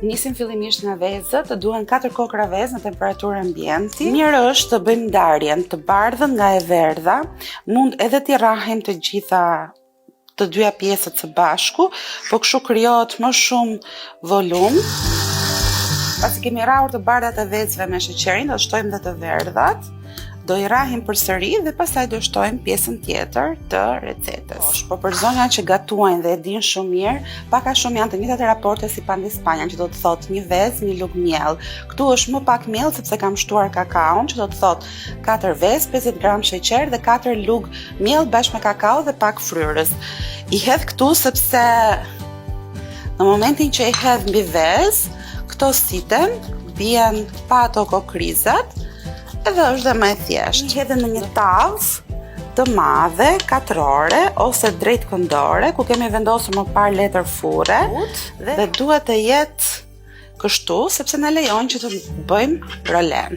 Nisim fillimisht nga vezët, të duhen 4 kokra vezë në temperaturë ambienti. Mirë është të bëjmë ndarjen të bardhën nga e verdha, mund edhe t'i rrahim të gjitha të dyja pjesët së bashku, po kështu krijohet më shumë volum. Pasi kemi rrahur të bardhat e vezëve me sheqerin, do shtojmë dhe të verdhat. Do i rrahim përsëri dhe pastaj do shtojmë pjesën tjetër të recetës. Po për zonja që gatuajnë dhe e dinë shumë mirë, pak a shumë janë të njëjtat raporte si pandispanjan, që do të thotë 1 vezë, 1 lugë miell. Këtu është më pak miell sepse kam shtuar kakaon, që do të thotë 4 vezë, 50 gram sheqer dhe 4 lugë miell bashkë me kakao dhe pak fryrës. I hedh këtu sepse në momentin që i hedh mbi vezë, këto siten, bien pa ato kokrizat. Edhe është dhe më e thjeshtë. I hedhim në një tavë të madhe, katrore ose drejt këndore, ku kemi vendosur më parë letër fure dhe duhet të jetë kështu sepse na lejon që të bëjmë rolen.